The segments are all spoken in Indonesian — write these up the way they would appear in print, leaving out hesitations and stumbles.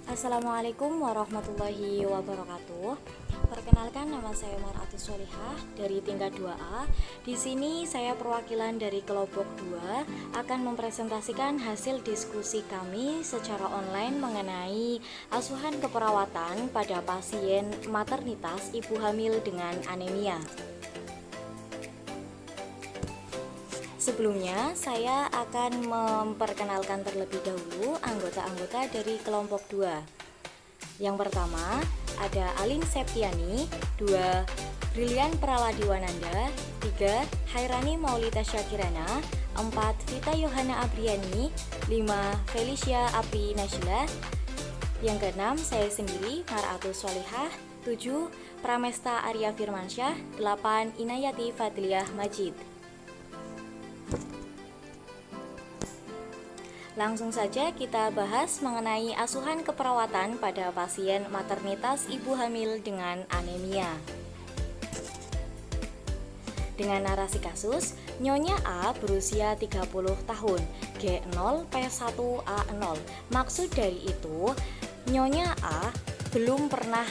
Assalamualaikum warahmatullahi wabarakatuh. Perkenalkan, nama saya Mar'atus Sholihah dari tingkat 2A. Di sini saya perwakilan dari kelompok 2 akan mempresentasikan hasil diskusi kami secara online mengenai asuhan keperawatan pada pasien maternitas ibu hamil dengan anemia. Sebelumnya, saya akan memperkenalkan terlebih dahulu anggota-anggota dari kelompok 2. Yang pertama, ada Alin Septiani, 2 Brilian Praladiwananda, 3 Hairani Maulita Syakirana, 4 Vita Yohana Abriani, 5 Felicia Api Najla. Yang keenam, saya sendiri Mar'atus Sholihah, 7 Pramesta Arya Firmansyah, 8 Inayati Fadliyah Majid. Langsung saja kita bahas mengenai asuhan keperawatan pada pasien maternitas ibu hamil dengan anemia. Dengan narasi kasus, Nyonya A berusia 30 tahun, G0 P1 A0. Maksud dari itu, Nyonya A belum pernah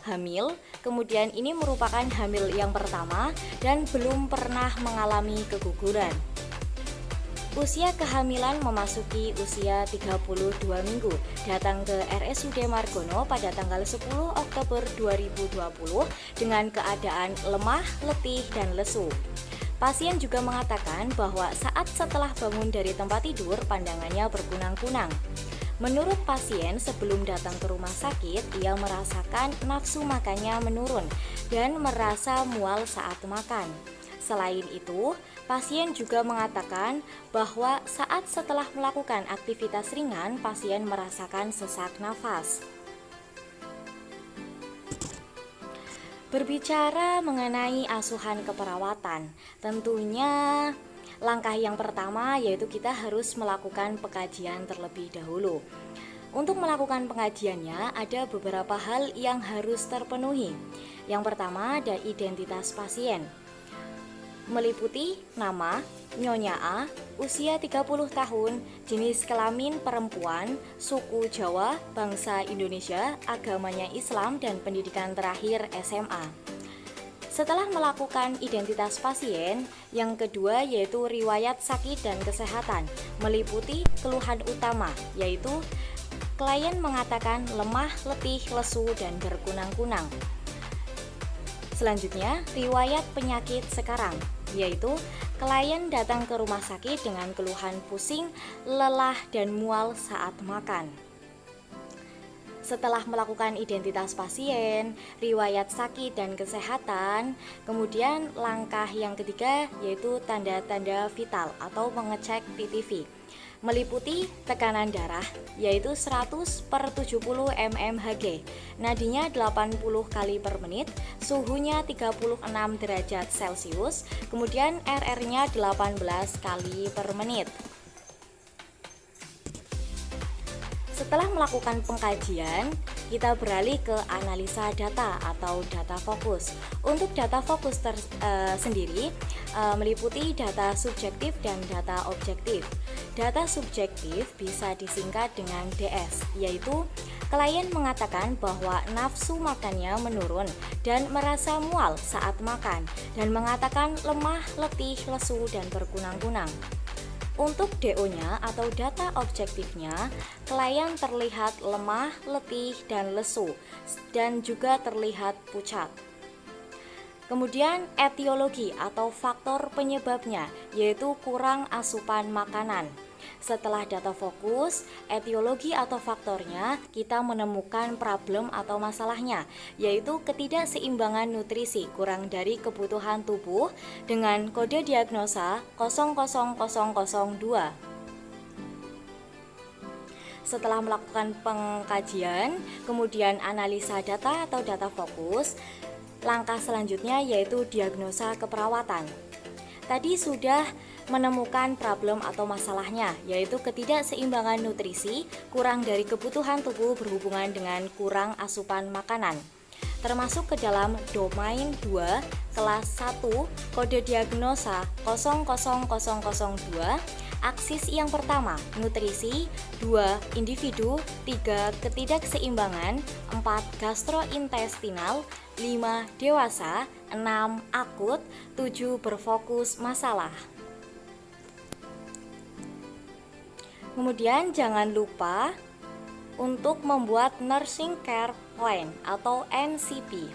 hamil, kemudian ini merupakan hamil yang pertama dan belum pernah mengalami keguguran. Usia kehamilan memasuki usia 32 minggu. Datang ke RSUD Margono pada tanggal 10 Oktober 2020 dengan keadaan lemah, letih, dan lesu. Pasien juga mengatakan bahwa saat setelah bangun dari tempat tidur, pandangannya berkunang-kunang. Menurut pasien, sebelum datang ke rumah sakit, ia merasakan nafsu makannya menurun dan merasa mual saat makan. Selain itu, pasien juga mengatakan bahwa saat setelah melakukan aktivitas ringan, pasien merasakan sesak nafas. Berbicara mengenai asuhan keperawatan, tentunya langkah yang pertama yaitu kita harus melakukan pengkajian terlebih dahulu. Untuk melakukan pengkajiannya, ada beberapa hal yang harus terpenuhi. Yang pertama, ada identitas pasien, meliputi nama, Nyonya A, usia 30 tahun, jenis kelamin perempuan, suku Jawa, bangsa Indonesia, agamanya Islam, dan pendidikan terakhir SMA. Setelah melakukan identitas pasien, yang kedua yaitu riwayat sakit dan kesehatan, meliputi keluhan utama, yaitu klien mengatakan lemah, letih, lesu, dan berkunang-kunang. Selanjutnya, riwayat penyakit sekarang, yaitu klien datang ke rumah sakit dengan keluhan pusing, lelah, dan mual saat makan. Setelah melakukan identitas pasien, riwayat sakit dan kesehatan, kemudian langkah yang ketiga yaitu tanda-tanda vital atau mengecek PTV. Meliputi tekanan darah yaitu 100/70 mmHg, nadinya 80 kali per menit, suhunya 36 derajat Celcius, kemudian RR-nya 18 kali per menit. Setelah melakukan pengkajian, kita beralih ke analisa data atau data fokus. Untuk data fokus sendiri meliputi data subjektif dan data objektif. Data subjektif bisa disingkat dengan DS, yaitu klien mengatakan bahwa nafsu makannya menurun dan merasa mual saat makan, dan mengatakan lemah, letih, lesu, dan berkunang-kunang. Untuk DO-nya atau data objektifnya, klien terlihat lemah, letih, dan lesu, dan juga terlihat pucat. Kemudian etiologi atau faktor penyebabnya, yaitu kurang asupan makanan. Setelah data fokus, etiologi atau faktornya, kita menemukan problem atau masalahnya, yaitu ketidakseimbangan nutrisi kurang dari kebutuhan tubuh dengan kode diagnosa 00002. Setelah melakukan pengkajian, kemudian analisa data atau data fokus, langkah selanjutnya yaitu diagnosa keperawatan. Tadi sudah menemukan problem atau masalahnya, yaitu ketidakseimbangan nutrisi, kurang dari kebutuhan tubuh berhubungan dengan kurang asupan makanan. Termasuk ke dalam domain 2, kelas 1, kode diagnosa 00002, Aksis yang pertama, nutrisi, 2. Individu, 3. Ketidakseimbangan, 4. Gastrointestinal, 5. Dewasa, 6. Akut, 7. Berfokus masalah. Kemudian jangan lupa untuk membuat Nursing Care Plan atau NCP.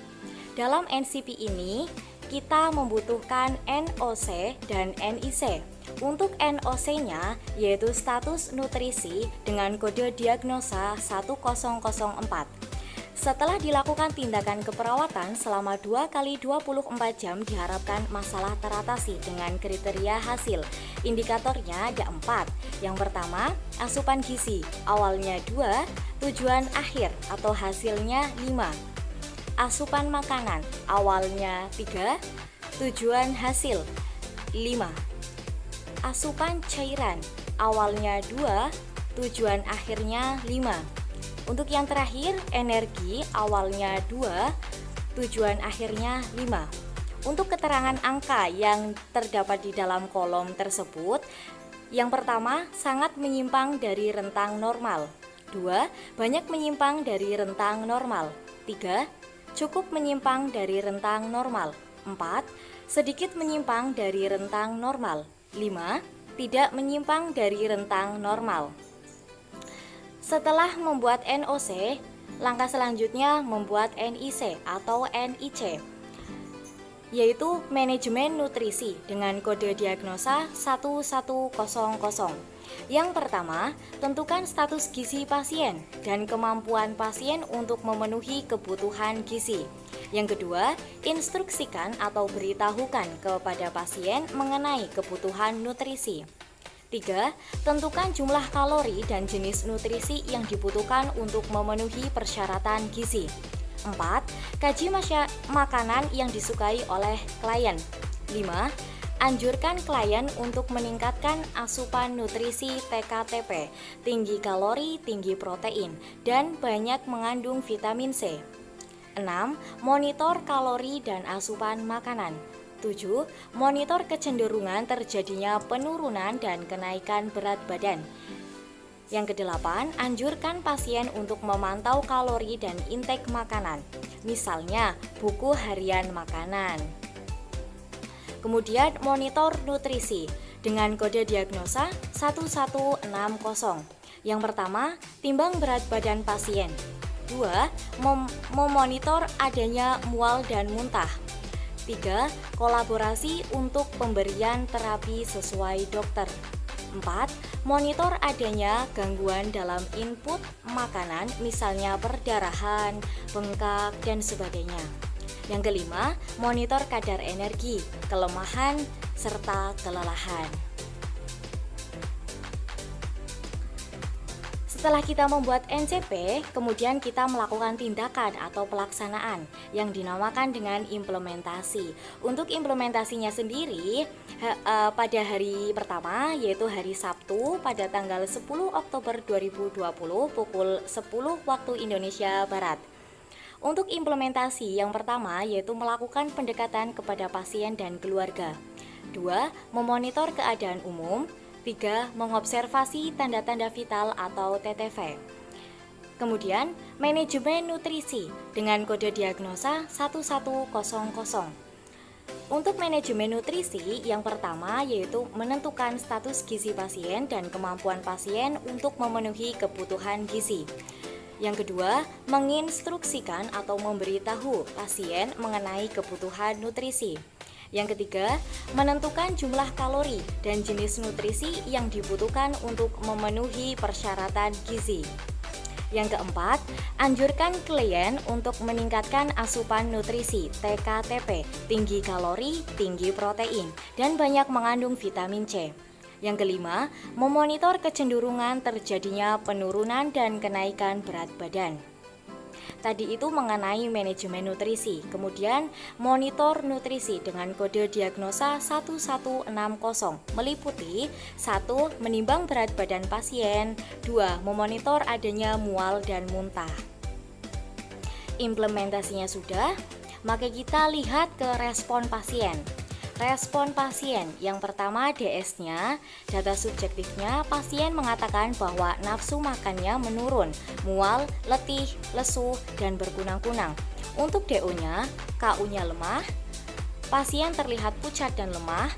Dalam NCP ini, kita membutuhkan NOC dan NIC. Untuk NOC-nya yaitu status nutrisi dengan kode diagnosa 1004. Setelah dilakukan tindakan keperawatan selama 2 kali 24 jam diharapkan masalah teratasi dengan kriteria hasil. Indikatornya ada 4. Yang pertama, asupan gizi, awalnya 2, tujuan akhir atau hasilnya 5. Asupan makanan, awalnya 3, tujuan hasil 5. Asupan cairan, awalnya 2, tujuan akhirnya 5. Untuk yang terakhir, energi, awalnya 2, tujuan akhirnya 5. Untuk keterangan angka yang terdapat di dalam kolom tersebut, yang pertama, sangat menyimpang dari rentang normal. 2. Banyak menyimpang dari rentang normal. 3. Cukup menyimpang dari rentang normal. 4. Sedikit menyimpang dari rentang normal. 5. Tidak menyimpang dari rentang normal. Setelah membuat NOC, langkah selanjutnya membuat NIC atau NIC, yaitu manajemen nutrisi dengan kode diagnosa 1100. Yang pertama, tentukan status gizi pasien dan kemampuan pasien untuk memenuhi kebutuhan gizi. Yang kedua, instruksikan atau beritahukan kepada pasien mengenai kebutuhan nutrisi. 3. Tentukan jumlah kalori dan jenis nutrisi yang dibutuhkan untuk memenuhi persyaratan gizi. 4. Kaji makanan yang disukai oleh klien. 5. Anjurkan klien untuk meningkatkan asupan nutrisi TKTP, tinggi kalori, tinggi protein, dan banyak mengandung vitamin C. 6. Monitor kalori dan asupan makanan. 7. Monitor kecenderungan terjadinya penurunan dan kenaikan berat badan. Yang kedelapan, anjurkan pasien untuk memantau kalori dan intake makanan. Misalnya, buku harian makanan. Kemudian, monitor nutrisi dengan kode diagnosa 1160. Yang pertama, timbang berat badan pasien. 2. Memonitor adanya mual dan muntah. 3. Kolaborasi untuk pemberian terapi sesuai dokter. 4. Monitor adanya gangguan dalam input makanan, misalnya perdarahan, bengkak, dan sebagainya. Yang kelima, monitor kadar energi, kelemahan, serta kelelahan. Setelah kita membuat NCP, kemudian kita melakukan tindakan atau pelaksanaan yang dinamakan dengan implementasi. Untuk implementasinya sendiri, pada hari pertama yaitu hari Sabtu pada tanggal 10 Oktober 2020 pukul 10 waktu Indonesia Barat. Untuk implementasi yang pertama yaitu melakukan pendekatan kepada pasien dan keluarga. 2. Memonitor keadaan umum. 3. Mengobservasi tanda-tanda vital atau TTV. Kemudian, manajemen nutrisi dengan kode diagnosa 1100. Untuk manajemen nutrisi, yang pertama yaitu menentukan status gizi pasien dan kemampuan pasien untuk memenuhi kebutuhan gizi. Yang kedua, menginstruksikan atau memberitahu pasien mengenai kebutuhan nutrisi. Yang ketiga, menentukan jumlah kalori dan jenis nutrisi yang dibutuhkan untuk memenuhi persyaratan gizi. Yang keempat, anjurkan klien untuk meningkatkan asupan nutrisi TKTP, tinggi kalori, tinggi protein, dan banyak mengandung vitamin C. Yang kelima, memonitor kecenderungan terjadinya penurunan dan kenaikan berat badan. Tadi itu mengenai manajemen nutrisi. Kemudian monitor nutrisi dengan kode diagnosa 1160 meliputi 1. Menimbang berat badan pasien. 2. Memonitor adanya mual dan muntah. Implementasinya sudah, maka kita lihat ke respon pasien. Respon pasien. Yang pertama DS-nya, data subjektifnya pasien mengatakan bahwa nafsu makannya menurun, mual, letih, lesu, dan berkunang-kunang. Untuk DO-nya, KU-nya lemah, pasien terlihat pucat dan lemah,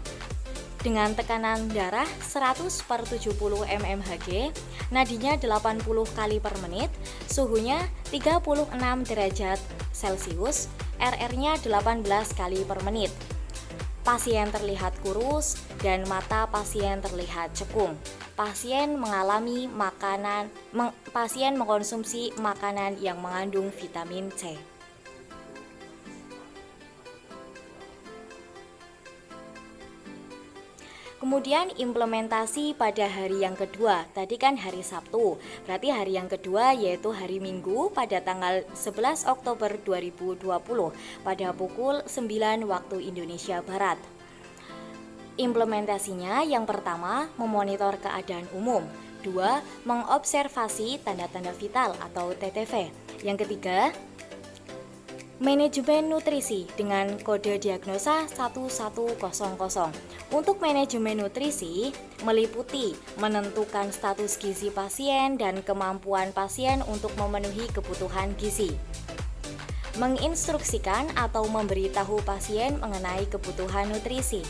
dengan tekanan darah 100/70 mmHg, nadinya 80 kali per menit, suhunya 36 derajat Celcius, RR-nya 18 kali per menit. Pasien terlihat kurus dan mata pasien terlihat cekung. Pasien mengkonsumsi makanan yang mengandung vitamin C. Kemudian implementasi pada hari yang kedua, tadi kan hari Sabtu, berarti hari yang kedua yaitu hari Minggu pada tanggal 11 Oktober 2020 pada pukul 9 waktu Indonesia Barat. Implementasinya yang pertama, memonitor keadaan umum. 2. Mengobservasi tanda-tanda vital atau TTV. Yang ketiga, manajemen nutrisi dengan kode diagnosa 1100. Untuk manajemen nutrisi meliputi menentukan status gizi pasien dan kemampuan pasien untuk memenuhi kebutuhan gizi. Menginstruksikan atau memberitahu pasien mengenai kebutuhan nutrisi.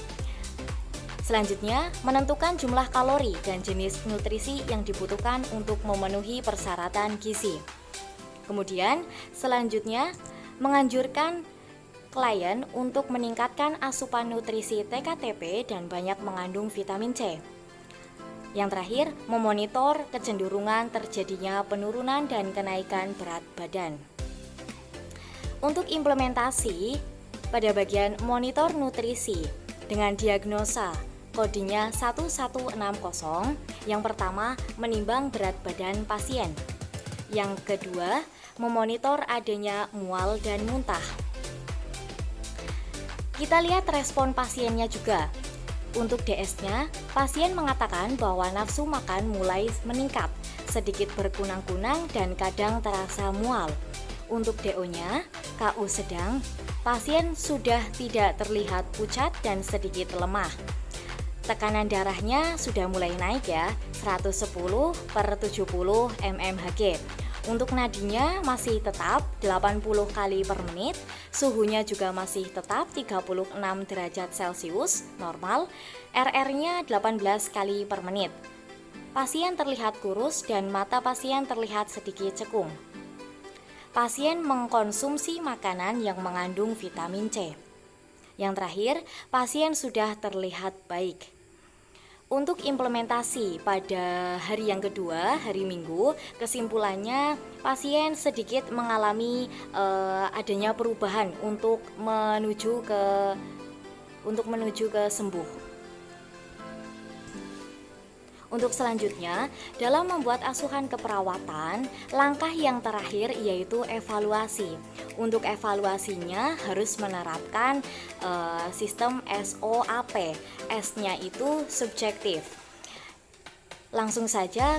Selanjutnya, menentukan jumlah kalori dan jenis nutrisi yang dibutuhkan untuk memenuhi persyaratan gizi. Kemudian, selanjutnya, menganjurkan klien untuk meningkatkan asupan nutrisi TKTP dan banyak mengandung vitamin C. Yang terakhir, memonitor kecenderungan terjadinya penurunan dan kenaikan berat badan. Untuk implementasi pada bagian monitor nutrisi dengan diagnosa kodenya 1160, yang pertama menimbang berat badan pasien. Yang kedua, memonitor adanya mual dan muntah. Kita lihat respon pasiennya juga. Untuk DS-nya, pasien mengatakan bahwa nafsu makan mulai meningkat, sedikit berkunang-kunang dan kadang terasa mual. Untuk DO-nya, KU sedang, pasien sudah tidak terlihat pucat dan sedikit lemah. Tekanan darahnya sudah mulai naik ya, 110/70 mmHg. Untuk nadinya masih tetap 80 kali per menit, suhunya juga masih tetap 36 derajat Celcius, normal, RR-nya 18 kali per menit. Pasien terlihat kurus dan mata pasien terlihat sedikit cekung. Pasien mengkonsumsi makanan yang mengandung vitamin C. Yang terakhir, pasien sudah terlihat baik. Untuk implementasi pada hari yang kedua, hari Minggu, kesimpulannya pasien sedikit mengalami adanya perubahan untuk menuju ke sembuh. Untuk selanjutnya, dalam membuat asuhan keperawatan, langkah yang terakhir yaitu evaluasi. Untuk evaluasinya harus menerapkan sistem SOAP. S-nya itu subjektif. Langsung saja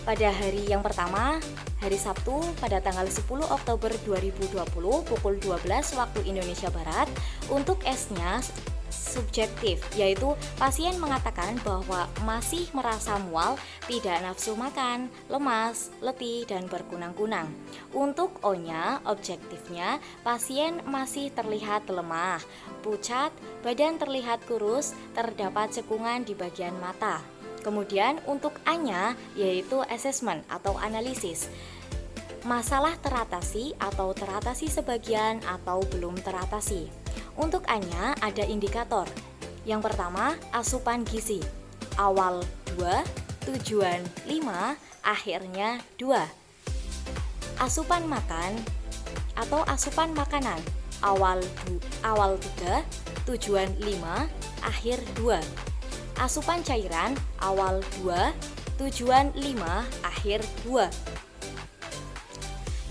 pada hari yang pertama, hari Sabtu pada tanggal 10 Oktober 2020 pukul 12 waktu Indonesia Barat. Untuk S-nya subjektif, yaitu pasien mengatakan bahwa masih merasa mual, tidak nafsu makan, lemas, letih, dan berkunang-kunang. Untuk O-nya, objektifnya, pasien masih terlihat lemah, pucat, badan terlihat kurus, terdapat cekungan di bagian mata. Kemudian untuk A-nya, yaitu assessment atau analisis. Masalah teratasi atau teratasi sebagian atau belum teratasi. Untuk A-nya ada indikator. Yang pertama, asupan gizi. Awal 2, tujuan 5, akhirnya 2. Asupan makan atau asupan makanan. Awal 3, tujuan 5, akhir 2. Asupan cairan. Awal 2, tujuan 5, akhir 2.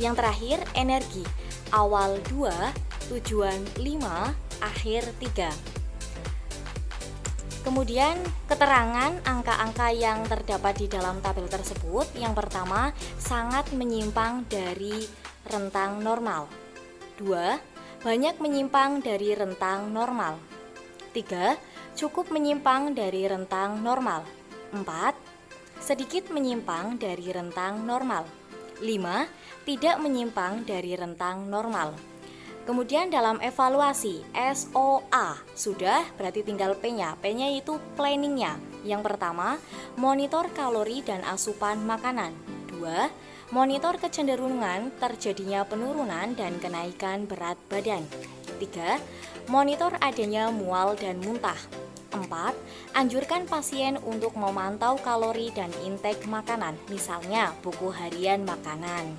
Yang terakhir, energi. Awal 2, tujuan 5, akhir 3. Kemudian keterangan angka-angka yang terdapat di dalam tabel tersebut. Yang pertama, sangat menyimpang dari rentang normal. 2, banyak menyimpang dari rentang normal. 3. Cukup menyimpang dari rentang normal. 4. Sedikit menyimpang dari rentang normal. 5. Tidak menyimpang dari rentang normal. Kemudian dalam evaluasi SOA sudah, berarti tinggal P-nya. P-nya itu planningnya. Yang pertama, monitor kalori dan asupan makanan. 2. Monitor kecenderungan terjadinya penurunan dan kenaikan berat badan. 3. Monitor adanya mual dan muntah. 4. Anjurkan pasien untuk memantau kalori dan intake makanan, misalnya buku harian makanan.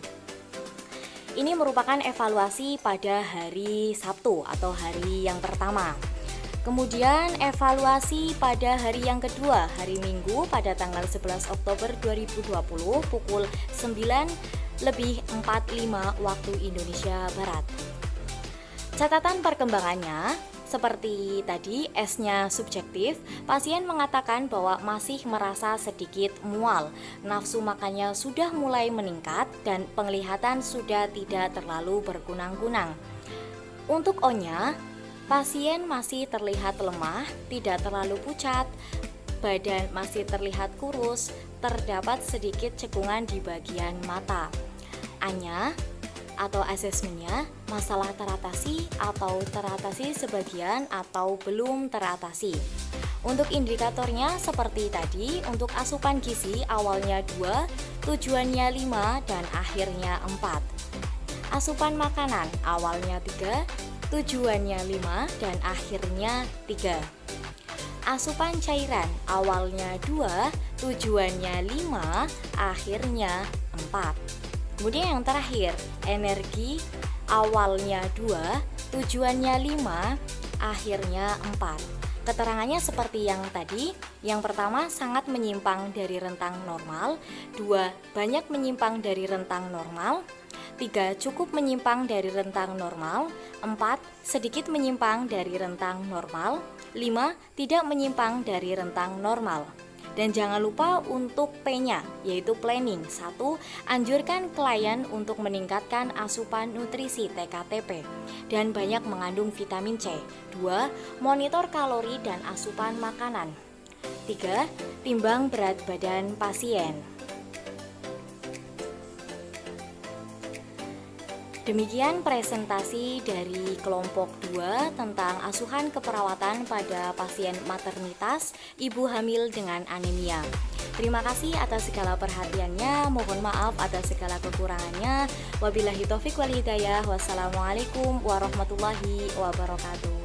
Ini merupakan evaluasi pada hari Sabtu atau hari yang pertama. Kemudian evaluasi pada hari yang kedua, hari Minggu pada tanggal 11 Oktober 2020 pukul 9:45 waktu Indonesia Barat. Catatan perkembangannya, seperti tadi, S-nya subjektif, pasien mengatakan bahwa masih merasa sedikit mual, nafsu makannya sudah mulai meningkat, dan penglihatan sudah tidak terlalu berkunang-kunang. Untuk O-nya, pasien masih terlihat lemah, tidak terlalu pucat, badan masih terlihat kurus, terdapat sedikit cekungan di bagian mata. A-nya atau asesmennya, masalah teratasi atau teratasi sebagian atau belum teratasi. Untuk indikatornya seperti tadi, untuk asupan gizi awalnya 2, tujuannya 5 dan akhirnya 4. Asupan makanan awalnya 3, tujuannya 5 dan akhirnya 3. Asupan cairan awalnya 2, tujuannya 5, akhirnya 4. Kemudian yang terakhir, energi awalnya 2, tujuannya 5, akhirnya 4. Keterangannya seperti yang tadi. Yang pertama, sangat menyimpang dari rentang normal. 2. Banyak menyimpang dari rentang normal. 3. Cukup menyimpang dari rentang normal. 4. Sedikit menyimpang dari rentang normal. 5. Tidak menyimpang dari rentang normal. Dan jangan lupa untuk P-nya, yaitu planning. 1. Anjurkan klien untuk meningkatkan asupan nutrisi TKTP dan banyak mengandung vitamin C. 2. Monitor kalori dan asupan makanan. 3. Timbang berat badan pasien. Demikian presentasi dari kelompok 2 tentang asuhan keperawatan pada pasien maternitas ibu hamil dengan anemia. Terima kasih atas segala perhatiannya, mohon maaf atas segala kekurangannya. Wabillahi taufik wal hidayah. Wassalamualaikum warahmatullahi wabarakatuh.